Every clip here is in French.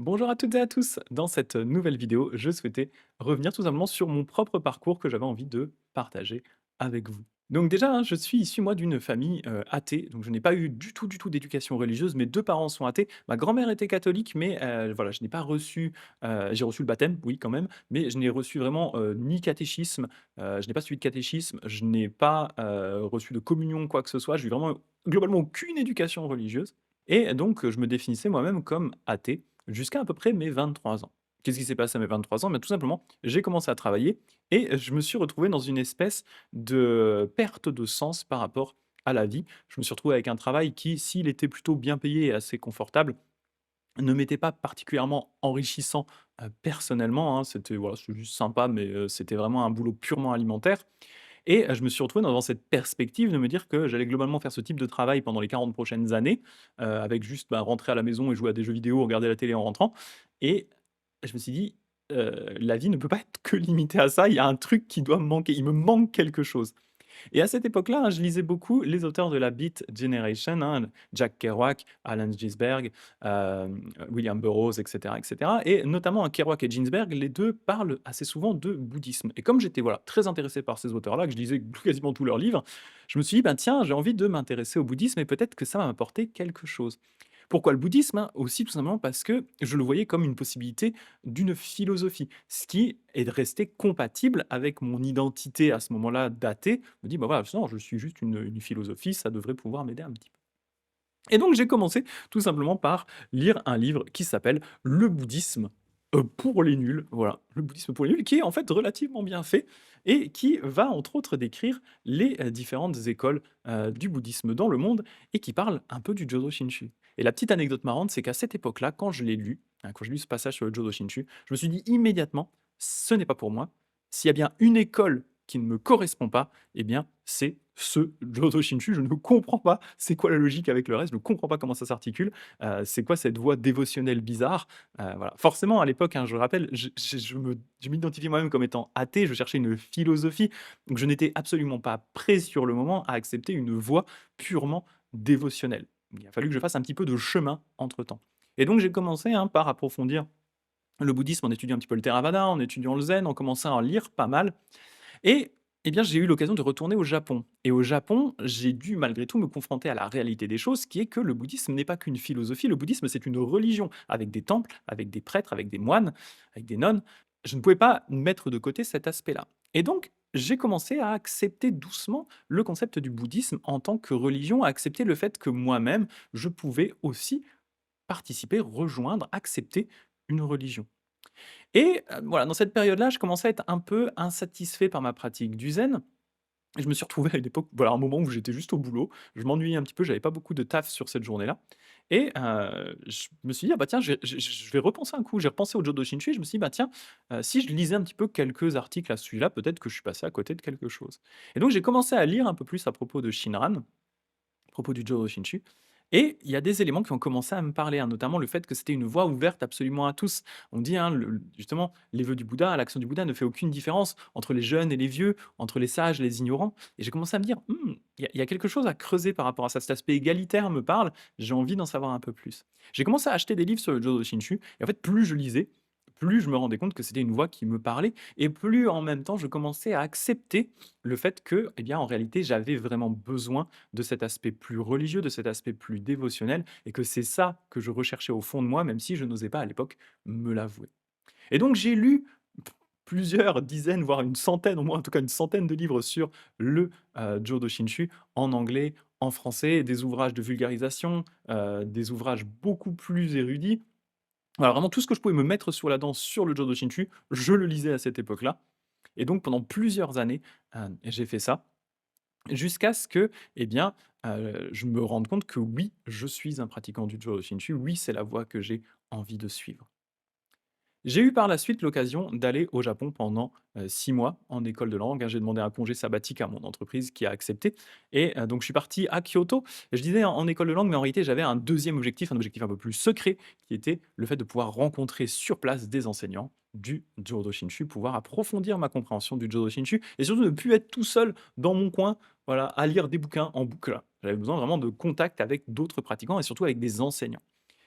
Bonjour à toutes et à tous. Dans cette nouvelle vidéo, je souhaitais revenir tout simplement sur mon propre parcours que j'avais envie de partager avec vous. Donc déjà, hein, je suis issu moi d'une famille athée, donc je n'ai pas eu du tout d'éducation religieuse. Mes deux parents sont athées. Ma grand-mère était catholique, mais voilà, je n'ai pas reçu. J'ai reçu le baptême, oui quand même, mais je n'ai reçu vraiment ni catéchisme. Je n'ai pas suivi de catéchisme. Je n'ai pas reçu de communion, quoi que ce soit. J'ai eu vraiment globalement aucune éducation religieuse. Et donc, je me définissais moi-même comme athée jusqu'à à peu près mes 23 ans. Qu'est-ce qui s'est passé à mes 23 ans? Tout simplement, j'ai commencé à travailler et je me suis retrouvé dans une espèce de perte de sens par rapport à la vie. Je me suis retrouvé avec un travail qui, s'il était plutôt bien payé et assez confortable, ne m'était pas particulièrement enrichissant, personnellement, hein. C'était voilà, c'était juste sympa, mais c'était vraiment un boulot purement alimentaire et je me suis retrouvé dans cette perspective de me dire que j'allais globalement faire ce type de travail pendant les 40 prochaines années, avec juste, rentrer à la maison et jouer à des jeux vidéo, regarder la télé en rentrant et je me suis dit: «La vie ne peut pas être que limitée à ça, il y a un truc qui doit me manquer, il me manque quelque chose». Et à cette époque-là, hein, je lisais beaucoup les auteurs de la Beat Generation, hein, Jack Kerouac, Allen Ginsberg, William Burroughs, et cetera et notamment, Kerouac et Ginsberg, les 2 parlent assez souvent de bouddhisme et comme j'étais, voilà, très intéressé par ces auteurs-là, que je lisais quasiment tous leurs livres, je me suis dit: «Ben, tiens, j'ai envie de m'intéresser au bouddhisme et peut-être que ça va m'apporter quelque chose». Pourquoi le bouddhisme, hein? Aussi tout simplement parce que je le voyais comme une possibilité d'une philosophie, ce qui est resté compatible avec mon identité à ce moment-là d'athée. Je me dis: «Bah, voilà, non, je suis juste une philosophie, ça devrait pouvoir m'aider un petit peu». Et donc j'ai commencé tout simplement par lire un livre qui s'appelle «Le bouddhisme, pour les nuls», voilà, «Le bouddhisme pour les nuls», qui est en fait relativement bien fait et qui va entre autres décrire les, différentes écoles, du bouddhisme dans le monde et qui parle un peu du Jodo Shinshu. Et la petite anecdote marrante, c'est qu'à cette époque-là, quand je l'ai lu, hein, quand j'ai lu ce passage sur le Jodo Shinshu, je me suis dit immédiatement: «Ce n'est pas pour moi. S'il y a bien une école qui ne me correspond pas, eh bien, c'est ce Jodo Shinshu. Je ne comprends pas c'est quoi la logique avec le reste, je ne comprends pas comment ça s'articule. C'est quoi cette voie dévotionnelle bizarre? Voilà. Forcément, à l'époque, hein, je rappelle, je m'identifiais moi-même comme étant athée, je cherchais une philosophie, donc je n'étais absolument pas prêt sur le moment à accepter une voie purement dévotionnelle. Il a fallu que je fasse un petit peu de chemin entre-temps. Et donc j'ai commencé, hein, par approfondir le bouddhisme en étudiant un petit peu le Theravada, en étudiant le zen, en commençant à en lire pas mal et eh bien, j'ai eu l'occasion de retourner au Japon et au Japon, j'ai dû malgré tout me confronter à la réalité des choses qui est que le bouddhisme n'est pas qu'une philosophie, le bouddhisme c'est une religion avec des temples, avec des prêtres, avec des moines, avec des nonnes. Je ne pouvais pas mettre de côté cet aspect-là et donc j'ai commencé à accepter doucement le concept du bouddhisme en tant que religion, à accepter le fait que moi-même, je pouvais aussi participer, rejoindre, accepter une religion. Et voilà, dans cette période-là, je commençais à être un peu insatisfait par ma pratique du zen. Et je me suis retrouvé à une époque, voilà, un moment où j'étais juste au boulot. Je m'ennuyais un petit peu, j'avais pas beaucoup de taf sur cette journée-là et je me suis dit: «Ah bah tiens, je vais repenser un coup». J'ai repensé au Jodo Shinshu et je me suis dit: «Bah tiens, si je lisais un petit peu quelques articles à ce sujet-là, peut-être que je suis passé à côté de quelque chose». Et donc j'ai commencé à lire un peu plus à propos de Shinran, à propos du Jodo Shinshu et il y a des éléments qui ont commencé à me parler, hein, notamment le fait que c'était une voie ouverte absolument à tous. On dit, hein, justement, les vœux du Bouddha, l'action du Bouddha ne fait aucune différence entre les jeunes et les vieux, entre les sages et les ignorants. Et j'ai commencé à me dire, il y a quelque chose à creuser par rapport à ça. Cet aspect égalitaire me parle, j'ai envie d'en savoir un peu plus. J'ai commencé à acheter des livres sur le Jodo Shinshu, et en fait, plus je lisais, plus je me rendais compte que c'était une voie qui me parlait, et plus en même temps je commençais à accepter le fait que, eh bien, en réalité, j'avais vraiment besoin de cet aspect plus religieux, de cet aspect plus dévotionnel et que c'est ça que je recherchais au fond de moi, même si je n'osais pas à l'époque me l'avouer. Et donc j'ai lu plusieurs dizaines, voire une centaine, au moins en tout cas une centaine de livres sur le, Jodo Shinshu en anglais, en français, des ouvrages de vulgarisation, des ouvrages beaucoup plus érudits. Voilà, vraiment tout ce que je pouvais me mettre sur la dent sur le Jodo Shinshu, je le lisais à cette époque-là et donc pendant plusieurs années, j'ai fait ça. Jusqu'à ce que, eh bien, je me rende compte que oui, je suis un pratiquant du Jodo Shinshu, oui, c'est la voie que j'ai envie de suivre. J'ai eu par la suite l'occasion d'aller au Japon pendant, 6 mois en école de langue, hein. J'ai demandé un congé sabbatique à mon entreprise qui a accepté et donc je suis parti à Kyoto. Je disais en école de langue, mais en réalité j'avais un deuxième objectif, un objectif un peu plus secret, qui était le fait de pouvoir rencontrer sur place des enseignants du Jodo Shinshu, pouvoir approfondir ma compréhension du Jodo Shinshu et surtout ne plus être tout seul dans mon coin, voilà, à lire des bouquins en boucle. J'avais besoin vraiment de contact avec d'autres pratiquants et surtout avec des enseignants.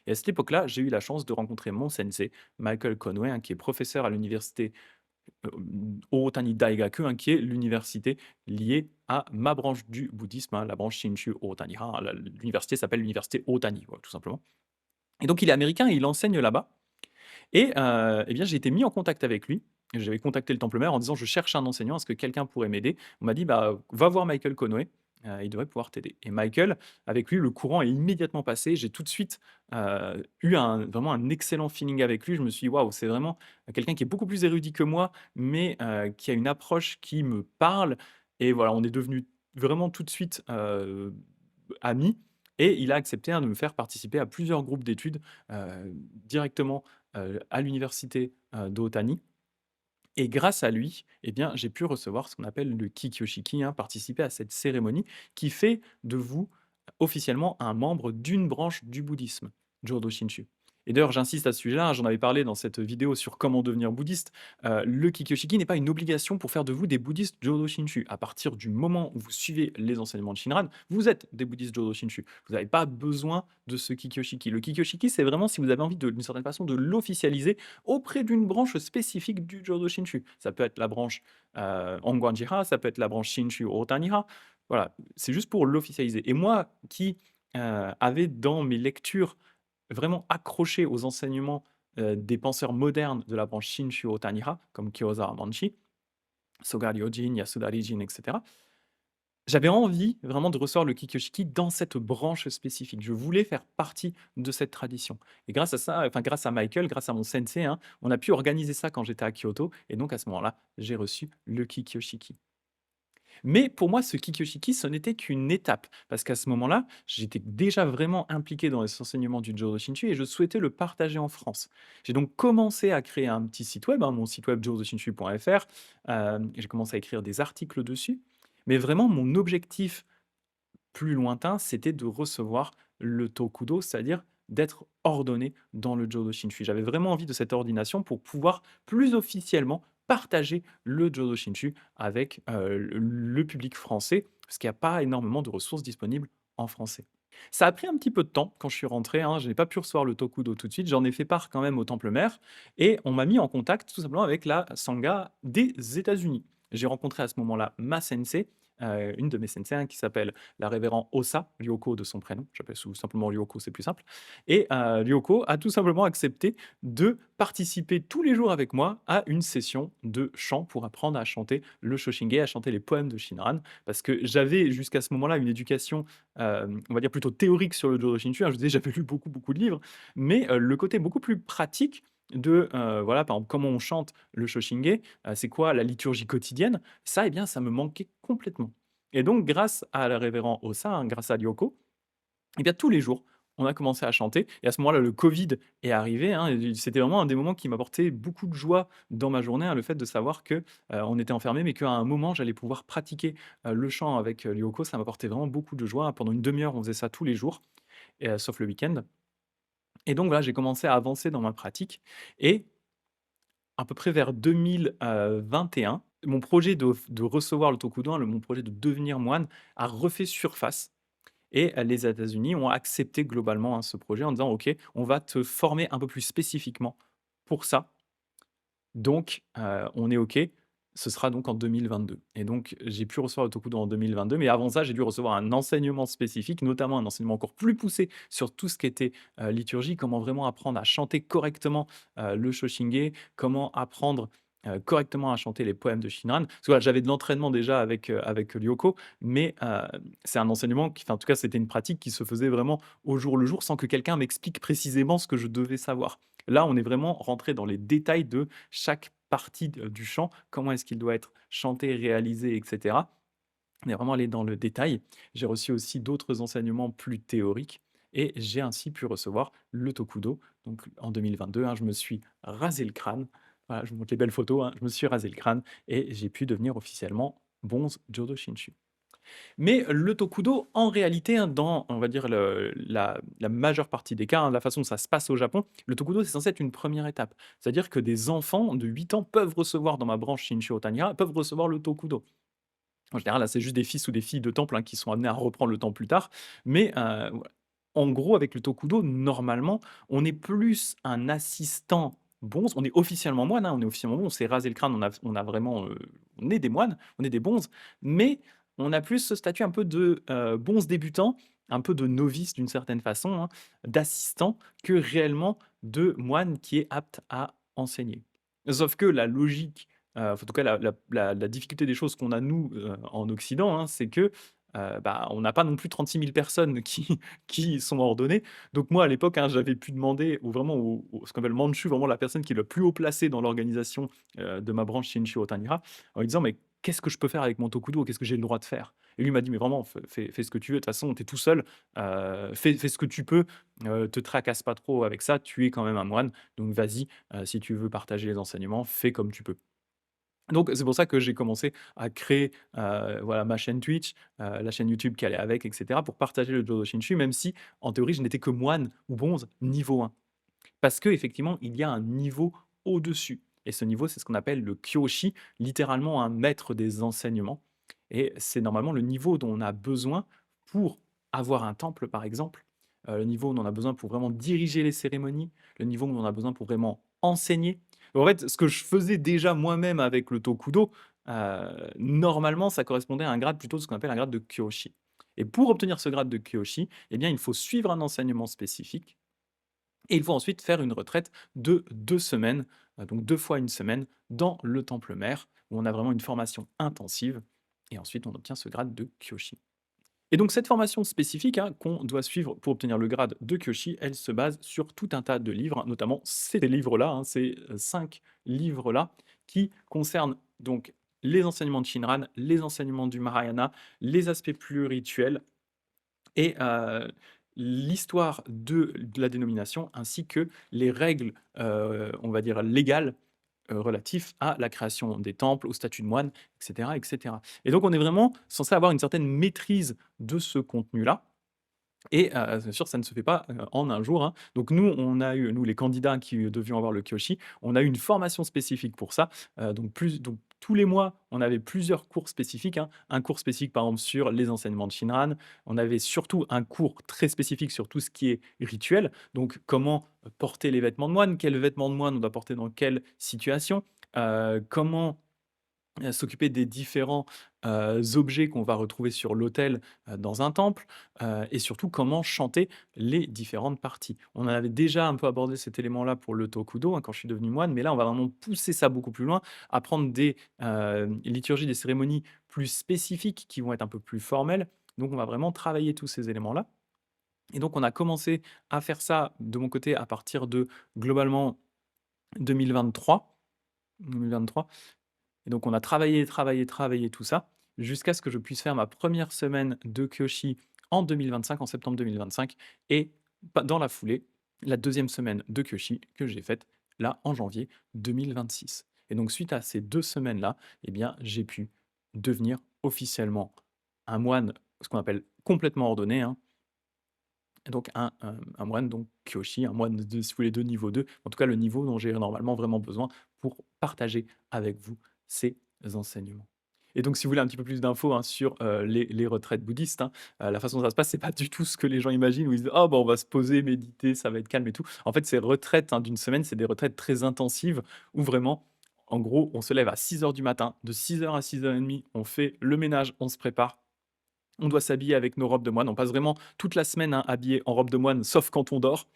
Et à cette époque-là, j'ai eu la chance de rencontrer mon sensei, Michael Conway, hein, qui est professeur à l'université Ōtani Daigaku, hein, qui est l'université liée à ma branche du bouddhisme, hein, la branche Shinshu Ōtani. Hein. L'université s'appelle l'université Ōtani, voilà, tout simplement. Et donc il est américain et il enseigne là-bas. Et eh bien, j'ai été mis en contact avec lui. J'avais contacté le Temple Mère en disant: «Je cherche un enseignant, est-ce que quelqu'un pourrait m'aider?» On m'a dit: «Bah, va voir Michael Conway, il devrait pouvoir t'aider» et Michael, avec lui, le courant est immédiatement passé. J'ai tout de suite, eu vraiment un excellent feeling avec lui. Je me suis dit: «Waouh, c'est vraiment quelqu'un qui est beaucoup plus érudit que moi, mais qui a une approche qui me parle» et voilà, on est devenus vraiment tout de suite, amis et il a accepté, hein, de me faire participer à plusieurs groupes d'études, directement à l'université, d'Otani et grâce à lui, eh bien, j'ai pu recevoir ce qu'on appelle le Kikyoshiki, hein, participer à cette cérémonie qui fait de vous officiellement un membre d'une branche du bouddhisme, Jodo Shinshu. Et d'ailleurs, j'insiste à ce sujet-là, hein, j'en avais parlé dans cette vidéo sur comment devenir bouddhiste. Le Kikyoshiki n'est pas une obligation pour faire de vous des bouddhistes Jodo Shinshu. À partir du moment où vous suivez les enseignements de Shinran, vous êtes des bouddhistes Jodo Shinshu. Vous n'avez pas besoin de ce Kikyoshiki. Le Kikyoshiki, c'est vraiment si vous avez envie d'une certaine façon de l'officialiser auprès d'une branche spécifique du Jodo Shinshu. Ça peut être la branche Ongwanjiha, ça peut être la branche Shinshu Otaniha. Voilà, c'est juste pour l'officialiser. Et moi qui avais dans mes lectures vraiment accroché aux enseignements des penseurs modernes de la branche Shinshu Otaniha, comme Kyoza Manchi, Soga Ryojin, Yasuda Rijin, etc. J'avais envie vraiment de recevoir le Kikyoshiki dans cette branche spécifique. Je voulais faire partie de cette tradition. Et grâce à ça, enfin grâce à Michael, grâce à mon sensei, hein, on a pu organiser ça quand j'étais à Kyoto. Et donc à ce moment-là, j'ai reçu le Kikyoshiki. Mais pour moi, ce Kikyoshiki, ce n'était qu'une étape. Parce qu'à ce moment-là, j'étais déjà vraiment impliqué dans les enseignements du Jodo Shinshu et je souhaitais le partager en France. J'ai donc commencé à créer un petit site web, hein, mon site web jodoshinshu.fr. J'ai commencé à écrire des articles dessus. Mais vraiment, mon objectif plus lointain, c'était de recevoir le Tokudo, c'est-à-dire d'être ordonné dans le Jodo Shinshu. J'avais vraiment envie de cette ordination pour pouvoir plus officiellement partager le Jodo Shinshu avec le public français, parce qu'il n'y a pas énormément de ressources disponibles en français. Ça a pris un petit peu de temps quand je suis rentré, hein, je n'ai pas pu recevoir le Tokudo tout de suite, j'en ai fait part quand même au Temple Mère, et on m'a mis en contact tout simplement avec la Sangha des États-Unis. J'ai rencontré à ce moment-là ma sensei, une de mes sensei, hein, qui s'appelle la révérend Osa, Ryoko de son prénom, j'appelle simplement Ryoko, c'est plus simple. Et Ryoko a tout simplement accepté de participer tous les jours avec moi à une session de chant pour apprendre à chanter le Shoshinge, à chanter les poèmes de Shinran, parce que j'avais jusqu'à ce moment-là une éducation, on va dire plutôt théorique sur le Jodo Shinshu, hein. Je disais, j'avais lu beaucoup, beaucoup de livres, mais le côté beaucoup plus pratique de, voilà, par exemple, comment on chante le Shoshinge, c'est quoi la liturgie quotidienne, ça, eh bien, ça me manquait complètement. Et donc, grâce à la révérend Osa, hein, grâce à Ryoko, eh bien, tous les jours, on a commencé à chanter. Et à ce moment-là, le Covid est arrivé, hein, et c'était vraiment un des moments qui m'apportait beaucoup de joie dans ma journée, hein, le fait de savoir que on était enfermés, mais qu'à un moment, j'allais pouvoir pratiquer le chant avec Ryoko. Ça m'apportait vraiment beaucoup de joie. Pendant une demi-heure, on faisait ça tous les jours, et, sauf le week-end. Et donc, voilà, j'ai commencé à avancer dans ma pratique. Et à peu près vers 2021, mon projet de recevoir le Tokudo, hein, mon projet de devenir moine, a refait surface. Et les États-Unis ont accepté globalement, hein, ce projet en disant: «OK, on va te former un peu plus spécifiquement pour ça. Donc on est OK». Ce sera donc en 2022 et donc j'ai pu recevoir le Tokudo en 2022, mais avant ça, j'ai dû recevoir un enseignement spécifique, notamment un enseignement encore plus poussé sur tout ce qui était, liturgie, comment vraiment apprendre à chanter correctement, le Shoshinge, comment apprendre, correctement à chanter les poèmes de Shinran. Parce que voilà, j'avais de l'entraînement déjà avec Ryoko, mais c'est un enseignement qui, enfin, en tout cas, c'était une pratique qui se faisait vraiment au jour le jour sans que quelqu'un m'explique précisément ce que je devais savoir. Là, on est vraiment rentré dans les détails de chaque partie du chant, comment est-ce qu'il doit être chanté, réalisé, et cetera. On est vraiment allé dans le détail. J'ai reçu aussi d'autres enseignements plus théoriques et j'ai ainsi pu recevoir le Tokudo. Donc en 2022, hein, je me suis rasé le crâne. Voilà, je vous montre les belles photos, hein. Je me suis rasé le crâne et j'ai pu devenir officiellement Bonze Jodo Shinshu. Mais le Tokudo, en réalité, hein, dans, on va dire, la majeure partie des cas, hein, la façon dont ça se passe au Japon, le Tokudo, c'est censé être une première étape. C'est-à-dire que des enfants de 8 ans peuvent recevoir, dans ma branche Shinshu Otaniha, peuvent recevoir le Tokudo. En général, là, c'est juste des fils ou des filles de temple, hein, qui sont amenés à reprendre le temple plus tard. Mais voilà. En gros, avec le Tokudo, normalement, on est plus un assistant bonze. On est officiellement moine, hein, on est officiellement moine, on s'est rasé le crâne, on a vraiment, on est des moines, on est des bonzes, mais on a plus ce statut un peu de, bonze débutant, un peu de novice d'une certaine façon, hein, d'assistant, que réellement de moine qui est apte à enseigner. Sauf que la logique, en tout cas la difficulté des choses qu'on a nous, en Occident, hein, c'est que, bah, on n'a pas non plus 36 000 personnes qui sont ordonnés. Donc moi, à l'époque, hein, j'avais pu demander ce qu'on appelle manchu, vraiment la personne qui est le plus haut placé dans l'organisation, de ma branche Shinshu Otanira, en lui disant: «Mais qu'est-ce que je peux faire avec mon Tokudo? Qu'est-ce que j'ai le droit de faire?» Et lui m'a dit: «Mais vraiment, fais ce que tu veux. De toute façon, tu es tout seul, fais ce que tu peux, te tracasse pas trop avec ça. Tu es quand même un moine, donc vas-y, si tu veux partager les enseignements, fais comme tu peux». Donc c'est pour ça que j'ai commencé à créer, voilà, ma chaîne Twitch, la chaîne YouTube qui allait avec et cetera, pour partager le Jodo Shinshu, même si en théorie je n'étais que moine ou bonze niveau 1. Parce qu'effectivement, il y a un niveau au-dessus et ce niveau, c'est ce qu'on appelle le Kyoshi, littéralement un maître des enseignements et c'est normalement le niveau dont on a besoin pour avoir un temple, par exemple, le niveau dont on a besoin pour vraiment diriger les cérémonies, le niveau dont on a besoin pour vraiment enseigner. En fait, ce que je faisais déjà moi-même avec le Tokudo, normalement, ça correspondait à un grade plutôt de ce qu'on appelle un grade de Kyoshi et pour obtenir ce grade de Kyoshi, eh bien, il faut suivre un enseignement spécifique et il faut ensuite faire une retraite de 2 semaines, donc 2 fois une semaine dans le temple mère, où on a vraiment une formation intensive et ensuite on obtient ce grade de Kyoshi. Et donc cette formation spécifique, hein, qu'on doit suivre pour obtenir le grade de Kyoshi, elle se base sur tout un tas de livres, notamment ces livres-là, hein, ces, 5 livres-là qui concernent donc les enseignements de Shinran, les enseignements du Mahayana, les aspects plus rituels et l'histoire de la dénomination ainsi que les règles, on va dire légales, relatifs à la création des temples, au statut de moine et cetera et cetera. Et donc on est vraiment censé avoir une certaine maîtrise de ce contenu-là et bien sûr, ça ne se fait pas, en un jour, hein. Donc nous, on a eu nous les candidats qui devions avoir le Kyoshi, on a eu une formation spécifique pour ça, donc tous les mois, on avait plusieurs cours spécifiques, hein. Un cours spécifique, par exemple, sur les enseignements de Shinran. On avait surtout un cours très spécifique sur tout ce qui est rituel, donc comment, porter les vêtements de moine, quels vêtements de moine on doit porter dans quelle situation, comment s'occuper des différents, objets qu'on va retrouver sur l'autel, dans un temple, et surtout comment chanter les différentes parties. On en avait déjà un peu abordé cet élément-là pour le Tokudo, hein, quand je suis devenu moine, mais là, on va vraiment pousser ça beaucoup plus loin, apprendre des, liturgies, des cérémonies plus spécifiques qui vont être un peu plus formelles. Donc on va vraiment travailler tous ces éléments-là et donc on a commencé à faire ça de mon côté à partir de globalement 2023. 2023 et donc on a travaillé, travaillé, travaillé tout ça, jusqu'à ce que je puisse faire ma première semaine de Kyoshi en 2025, en septembre 2025 et pa dans la foulée, la deuxième semaine de Kyoshi que j'ai faite là en janvier 2026 et donc suite à ces 2 semaines-là, eh bien, j'ai pu devenir officiellement un moine, ce qu'on appelle complètement ordonné, hein, et donc un moine donc Kyoshi, un moine de si vous voulez de niveau 2, en tout cas le niveau dont j'ai normalement vraiment besoin pour partager avec vous ces enseignements. Et donc si vous voulez un petit peu plus d'infos, hein, sur, les retraites bouddhistes, hein, la façon dont ça se passe, c'est pas du tout ce que les gens imaginent où ils disent: «Oh bah, on va se poser, méditer, ça va être calme et tout». En fait, ces retraites, hein, d'une semaine, c'est des retraites très intensives où vraiment, en gros, on se lève à 6 heures du matin, de 6 heures à 6h30, on fait le ménage, on se prépare, on doit s'habiller avec nos robes de moine. On passe vraiment toute la semaine, hein, habillé en robe de moine, sauf quand on dort.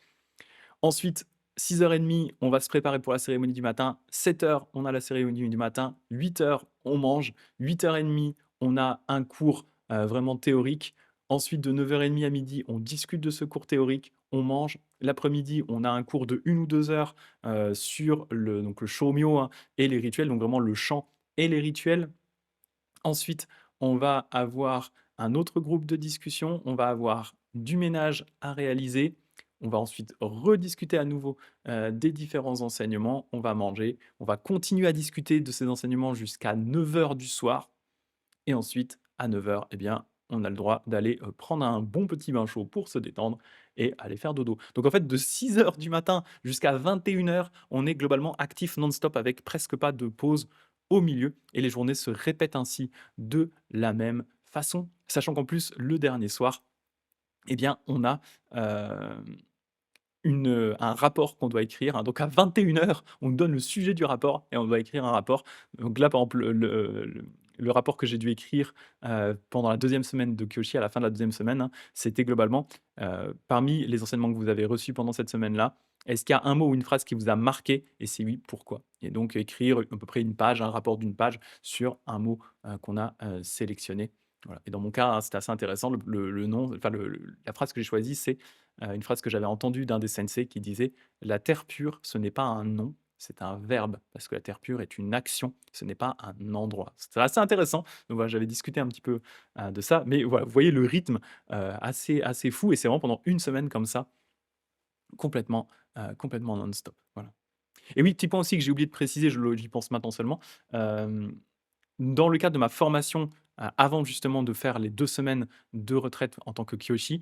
Ensuite, 6h30, on va se préparer pour la cérémonie du matin. 7 heures, on a la cérémonie du matin. 8 heures, on mange. 8h30, on a un cours vraiment théorique. Ensuite, de 9h30 à midi, on discute de ce cours théorique. On mange. L'après-midi, on a un cours de 1 ou 2 heures sur le shōmyō, hein, et les rituels, donc vraiment le chant et les rituels. Ensuite, on va avoir un autre groupe de discussion, on va avoir du ménage à réaliser, on va ensuite rediscuter à nouveau, des différents enseignements, on va manger, on va continuer à discuter de ces enseignements jusqu'à 9 heures du soir et ensuite à 9 heures, eh bien, on a le droit d'aller, prendre un bon petit bain chaud pour se détendre et aller faire dodo. Donc en fait, de 6 heures du matin jusqu'à 21 heures, on est globalement actif non-stop avec presque pas de pause au milieu et les journées se répètent ainsi de la même façon. Sachant qu'en plus, le dernier soir, eh bien, on a, hem, un rapport qu'on doit écrire, hein. Donc à 21 heures, on nous donne le sujet du rapport et on doit écrire un rapport. Donc là, par exemple, le rapport que j'ai dû écrire, pendant la deuxième semaine de Kyoshi, à la fin de la deuxième semaine, hein, c'était globalement, parmi les enseignements que vous avez reçus pendant cette semaine-là, est-ce qu'il y a un mot ou une phrase qui vous a marqué? Et si oui, pourquoi? Et donc écrire à peu près une page, un rapport d'une page sur un mot, qu'on a, sélectionné. Voilà, et dans mon cas, hein, c'était assez intéressant. Le nom, enfin la phrase que j'ai choisie, c'est, une phrase que j'avais entendue d'un des sensei qui disait: «La terre pure, ce n'est pas un nom, c'est un verbe, parce que la terre pure est une action, ce n'est pas un endroit». C'était assez intéressant. Donc voilà, j'avais discuté un petit peu, de ça, mais voilà, vous voyez le rythme, assez fou, et c'est vraiment pendant une semaine comme ça, complètement, complètement non-stop, voilà. Et oui, petit point aussi que j'ai oublié de préciser, j'y pense maintenant seulement, hem dans le cadre de ma formation, avant justement de faire les 2 semaines de retraite en tant que kyoshi,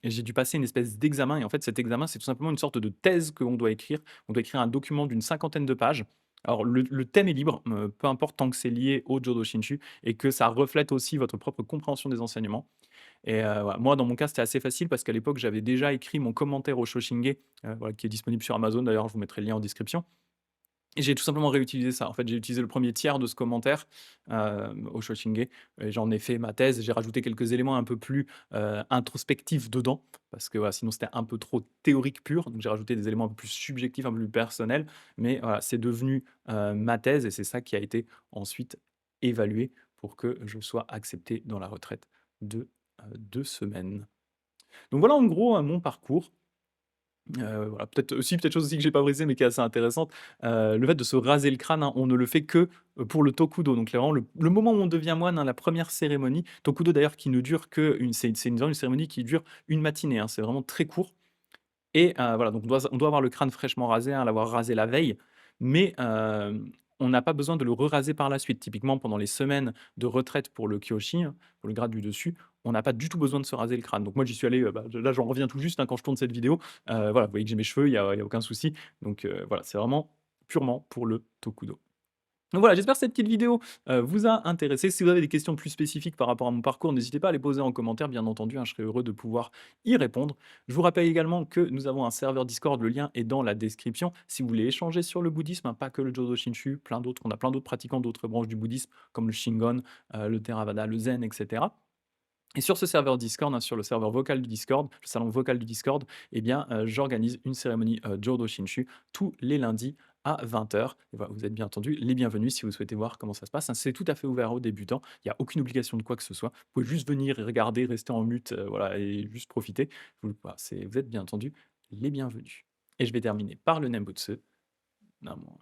j'ai dû passer une espèce d'examen, et en fait cet examen, c'est tout simplement une sorte de thèse qu'on doit écrire. On doit écrire un document d'une cinquantaine de pages. Alors le thème est libre, peu importe tant que c'est lié au Jodo Shinshu et que ça reflète aussi votre propre compréhension des enseignements, et voilà. Moi, dans mon cas, c'était assez facile parce qu'à l'époque, j'avais déjà écrit mon commentaire au Shoshinge, voilà, qui est disponible sur Amazon. D'ailleurs, je vous mettrai le lien en description. Et j'ai tout simplement réutilisé ça. En fait, j'ai utilisé le premier tiers de ce commentaire, au Shoshinge, et j'en ai fait ma thèse. J'ai rajouté quelques éléments un peu plus, introspectifs dedans, parce que, voilà, sinon c'était un peu trop théorique pur. Donc j'ai rajouté des éléments un peu plus subjectifs, un peu plus personnels. Mais voilà, c'est devenu, ma thèse, et c'est ça qui a été ensuite évalué pour que je sois accepté dans la retraite de, 2 semaines. Donc voilà en gros, mon parcours. Voilà, peut-être chose aussi que j'ai pas brisée, mais qui est assez intéressante, le fait de se raser le crâne, hein, on ne le fait que, pour le Tokudo. Donc là, vraiment le moment où on devient moine, hein, la première cérémonie, Tokudo d'ailleurs qui ne dure qu'une c'est une cérémonie qui dure une matinée, hein, c'est vraiment très court. Et voilà, donc on doit avoir le crâne fraîchement rasé, hein, l'avoir rasé la veille, mais on n'a pas besoin de le re-raser par la suite. Typiquement, pendant les semaines de retraite pour le kyoshi, hein, pour le grade du dessus, on n'a pas du tout besoin de se raser le crâne. Donc moi, j'y suis allé, bah, là, j'en reviens tout juste, hein, quand je tourne cette vidéo. Voilà, vous voyez que j'ai mes cheveux, il y a aucun souci. Donc voilà, c'est vraiment purement pour le Tokudo. Donc voilà, j'espère que cette petite vidéo, vous a intéressé. Si vous avez des questions plus spécifiques par rapport à mon parcours, n'hésitez pas à les poser en commentaire, bien entendu, hein, je serai heureux de pouvoir y répondre. Je vous rappelle également que nous avons un serveur Discord, le lien est dans la description. Si vous voulez échanger sur le bouddhisme, hein, pas que le Jodo Shinshu, on a plein d'autres pratiquants d'autres branches du bouddhisme, comme le Shingon, le Theravada, le Zen, etc. Et sur ce serveur Discord, hein, sur le serveur vocal du Discord, le salon vocal du Discord, eh bien, j'organise une cérémonie, Jodo Shinshu tous les lundis à 20 heures. Et voilà, vous êtes bien entendu les bienvenus si vous souhaitez voir comment ça se passe, hein. C'est tout à fait ouvert aux débutants. Il y a aucune obligation de quoi que ce soit. Vous pouvez juste venir et regarder, rester en mute, voilà, et juste profiter. Voilà, vous êtes bien entendu les bienvenus. Et je vais terminer par le Nembutsu. Namo